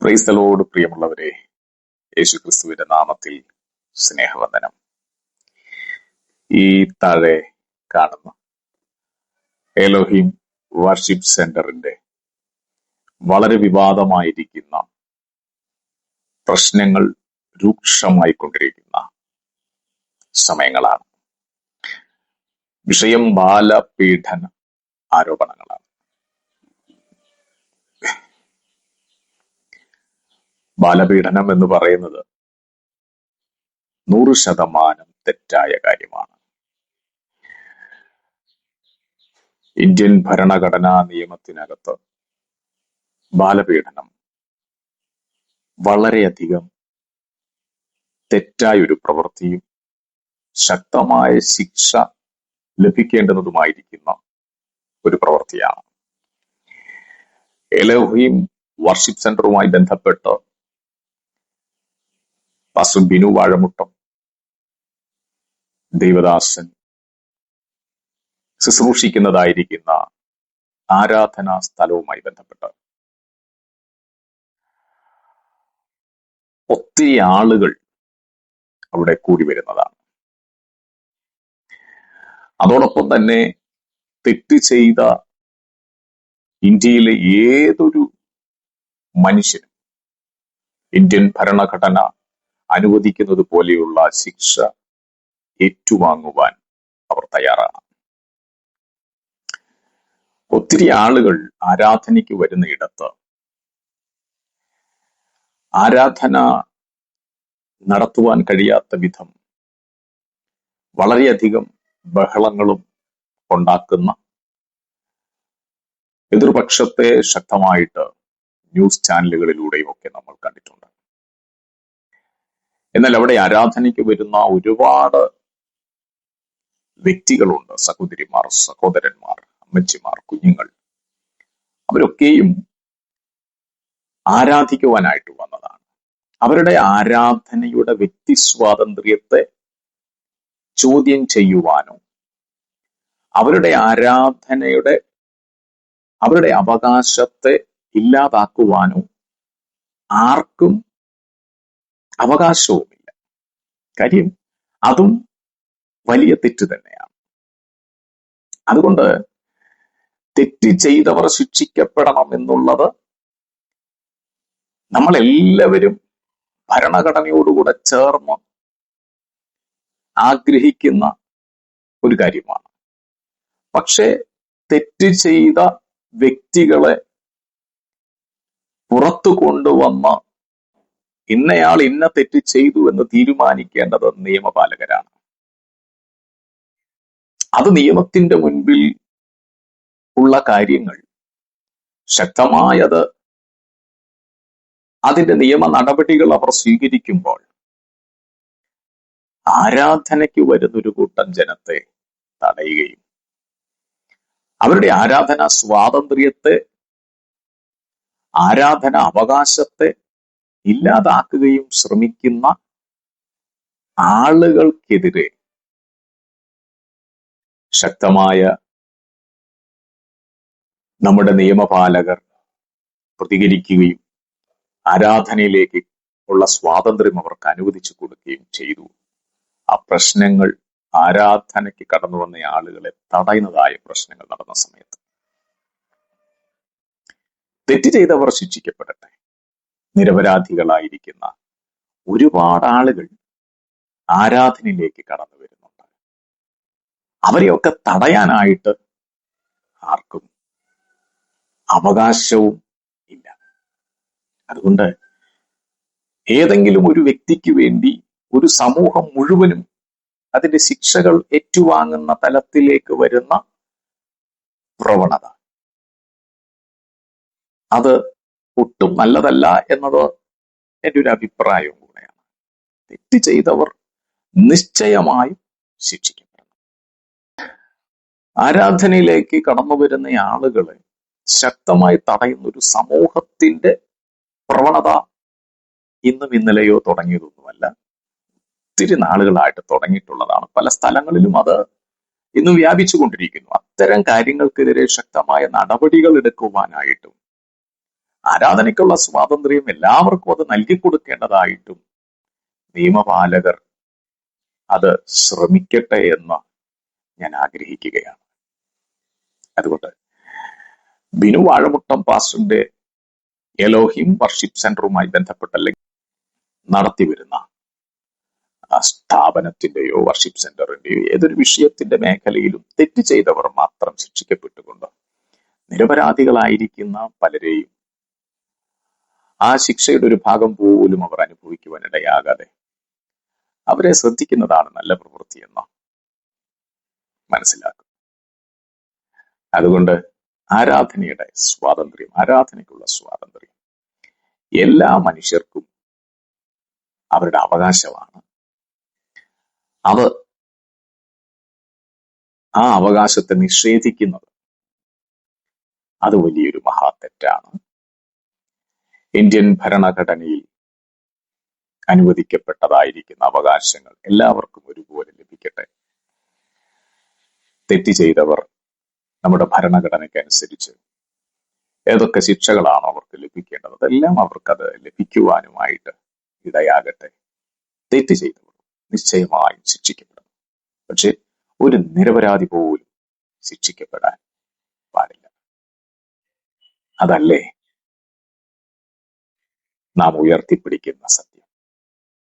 Praise the Lord. പ്രിയമുള്ളവരെ, യേശുക്രിസ്തുവിന്റെ നാമത്തിൽ സ്നേഹവന്ദനം. ഈ താഴെ കാണുന്ന എലോഹിം വർഷിപ്പ് സെന്ററിന്റെ വളരെ വിവാദമായിരിക്കുന്ന പ്രശ്നങ്ങൾ രൂക്ഷമായിക്കൊണ്ടിരിക്കുന്ന സമയങ്ങളാണ്. വിഷയം ബാലപീഡന ആരോപണങ്ങളാണ്. ബാലപീഡനം എന്ന് പറയുന്നത് 100% തെറ്റായ കാര്യമാണ്. ഇന്ത്യൻ ഭരണഘടനാ നിയമത്തിനകത്ത് ബാലപീഡനം വളരെയധികം തെറ്റായൊരു പ്രവൃത്തിയും ശക്തമായ ശിക്ഷ ലഭിക്കേണ്ടതുമായിരിക്കുന്ന ഒരു പ്രവൃത്തിയാണ്. എലോഹിം വർഷിപ്പ് സെന്ററുമായി ബന്ധപ്പെട്ട് പാസ്റ്റർ ബിനു വാഴമുട്ടം ദൈവദാസൻ ശുശ്രൂഷിക്കുന്നതായിരിക്കുന്ന ആരാധനാ സ്ഥലവുമായി ബന്ധപ്പെട്ട് ഒത്തിരി ആളുകൾ അവിടെ കൂടി വരുന്നതാണ്. അതോടൊപ്പം തന്നെ തെറ്റ് ചെയ്ത ഇന്ത്യയിലെ ഏതൊരു മനുഷ്യനും ഇന്ത്യൻ ഭരണഘടന അനുവദിക്കുന്നത് പോലെയുള്ള ശിക്ഷ ഏറ്റുവാങ്ങുവാൻ അവർ തയ്യാറാണ്. ഒത്തിരി ആളുകൾ ആരാധനയ്ക്ക് വരുന്ന ഇടത്ത് ആരാധന നടത്തുവാൻ കഴിയാത്ത വിധം വളരെയധികം ബഹളങ്ങളും ഉണ്ടാക്കുന്ന എതിർപക്ഷത്തെ ശക്തമായിട്ട് ന്യൂസ് ചാനലുകളിലൂടെയും ഒക്കെ നമ്മൾ കണ്ടിട്ടുണ്ട്. എന്നാൽ അവിടെ ആരാധനയ്ക്ക് വരുന്ന ഒരുപാട് വ്യക്തികളുണ്ട്. സഹോദരിമാർ, സഹോദരന്മാർ, അമ്മച്ചിമാർ, കുഞ്ഞുങ്ങൾ. അവരൊക്കെയും ആരാധിക്കുവാനായിട്ട് വന്നതാണ്. അവരുടെ ആരാധനയുടെ വ്യക്തി സ്വാതന്ത്ര്യത്തെ ചോദ്യം ചെയ്യുവാനോ അവരുടെ ആരാധനയുടെ അവരുടെ അവകാശത്തെ ഇല്ലാതാക്കുവാനോ ആർക്കും അവകാശവുമില്ല. കാര്യം അതും വലിയ തെറ്റ് തന്നെയാണ്. അതുകൊണ്ട് തെറ്റ് ചെയ്തവർ ശിക്ഷിക്കപ്പെടണം എന്നുള്ളത് നമ്മളെല്ലാവരും ഭരണഘടനയോടുകൂടെ ചേർന്ന് ആഗ്രഹിക്കുന്ന ഒരു കാര്യമാണ്. പക്ഷെ തെറ്റ് ചെയ്ത വ്യക്തികളെ പുറത്തു കൊണ്ടുവന്ന് ഇന്നയാൾ ഇന്ന തെറ്റ് ചെയ്തു എന്ന് തീരുമാനിക്കേണ്ടത് നിയമപാലകരാണ്. അത് നിയമത്തിന്റെ മുൻപിൽ ഉള്ള കാര്യങ്ങൾ ശക്തമായത് അതിന്റെ നിയമ നടപടികൾ അവർ സ്വീകരിക്കുമ്പോൾ ആരാധനയ്ക്ക് വരുന്നൊരു കൂട്ടം ജനത്തെ തടയുകയും അവരുടെ ആരാധനാ സ്വാതന്ത്ര്യത്തെ, ആരാധന അവകാശത്തെ ഇല്ലാതാക്കുകയും ശ്രമിക്കുന്ന ആളുകൾക്കെതിരെ ശക്തമായ നമ്മുടെ നിയമപാലകർ പ്രതികരിക്കുകയും ആരാധനയിലേക്ക് ഉള്ള സ്വാതന്ത്ര്യം അവർക്ക് അനുവദിച്ചു കൊടുക്കുകയും ചെയ്തു. ആ പ്രശ്നങ്ങൾ ആരാധനയ്ക്ക് കടന്നു വന്ന ആളുകളെ തടയുന്നതായ പ്രശ്നങ്ങൾ നടന്ന സമയത്ത് തെറ്റ് ചെയ്തവർ ശിക്ഷിക്കപ്പെടട്ടെ. നിരപരാധികളായിരിക്കുന്ന ഒരുപാട് ആളുകൾ ആരാധനയിലേക്ക് കടന്നു വരുന്നുണ്ട്. അവരെയൊക്കെ തടയാനായിട്ട് ആർക്കും അവകാശവും ഇല്ല. അതുകൊണ്ട് ഏതെങ്കിലും ഒരു വ്യക്തിക്ക് വേണ്ടി ഒരു സമൂഹം മുഴുവനും അതിന്റെ ശിക്ഷകൾ ഏറ്റുവാങ്ങുന്ന തലത്തിലേക്ക് വരുന്ന പ്രവണത അത് ഒട്ടും നല്ലതല്ല എന്നത് എൻ്റെ ഒരു അഭിപ്രായവും കൂടെയാണ്. തെറ്റ് ചെയ്തവർ നിശ്ചയമായും ശിക്ഷിക്കപ്പെടണം. ആരാധനയിലേക്ക് കടന്നു വരുന്ന ആളുകളെ ശക്തമായി തടയുന്ന ഒരു സമൂഹത്തിന്റെ പ്രവണത ഇന്നും ഇന്നലെയോ തുടങ്ങിയതൊന്നുമല്ല, ഒത്തിരി നാളുകളായിട്ട് തുടങ്ങിയിട്ടുള്ളതാണ്. പല സ്ഥലങ്ങളിലും അത് ഇന്നും വ്യാപിച്ചു കൊണ്ടിരിക്കുന്നു. അത്തരം കാര്യങ്ങൾക്കെതിരെ ശക്തമായ നടപടികൾ എടുക്കുവാനായിട്ടും ആരാധനയ്ക്കുള്ള സ്വാതന്ത്ര്യം എല്ലാവർക്കും അത് നൽകി കൊടുക്കേണ്ടതായിട്ടും നിയമപാലകർ അത് ശ്രമിക്കട്ടെ എന്ന് ഞാൻ ആഗ്രഹിക്കുകയാണ്. അതുകൊണ്ട് ബിനു വാഴമുട്ടം പാസ്റ്ററിന്റെ എലോഹിം വർഷിപ്പ് സെന്ററുമായി ബന്ധപ്പെട്ട നടത്തിവരുന്ന ആ സ്ഥാപനത്തിന്റെയോ വർഷിപ്പ് സെന്ററിന്റെയോ ഏതൊരു വിഷയത്തിന്റെ മേഖലയിലും തെറ്റ് ചെയ്തവർ മാത്രം ശിക്ഷിക്കപ്പെട്ടുകൊണ്ട് നിരപരാധികളായിരിക്കുന്ന പലരെയും ആ ശിക്ഷയുടെ ഒരു ഭാഗം പോലും അവർ അനുഭവിക്കുവാനിടയാകാതെ അവരെ ശ്രദ്ധിക്കുന്നതാണ് നല്ല പ്രവൃത്തി എന്ന് മനസ്സിലാക്കും. അതുകൊണ്ട് ആരാധനയുടെ സ്വാതന്ത്ര്യം, ആരാധനയ്ക്കുള്ള സ്വാതന്ത്ര്യം എല്ലാ മനുഷ്യർക്കും അവരുടെ അവകാശമാണ്. അത് ആ അവകാശത്തെ നിഷേധിക്കുന്നത് അത് വലിയൊരു മഹാതെറ്റാണ്. ഇന്ത്യൻ ഭരണഘടനയിൽ അനുവദിക്കപ്പെട്ടതായിരിക്കുന്ന അവകാശങ്ങൾ എല്ലാവർക്കും ഒരുപോലെ ലഭിക്കട്ടെ. തെറ്റ് ചെയ്തവർ നമ്മുടെ ഭരണഘടനയ്ക്കനുസരിച്ച് ഏതൊക്കെ ശിക്ഷകളാണോ അവർക്ക് ലഭിക്കേണ്ടത് അതെല്ലാം അവർക്കത് ലഭിക്കുവാനുമായിട്ട് ഇടയാകട്ടെ. തെറ്റ് ചെയ്തവർ നിശ്ചയമായും ശിക്ഷിക്കപ്പെടും. പക്ഷെ ഒരു നിരപരാധി പോലും ശിക്ഷിക്കപ്പെടാൻ പാടില്ല. അതല്ലേ നാം ഉയർത്തിപ്പിടിക്കുന്ന സത്യം.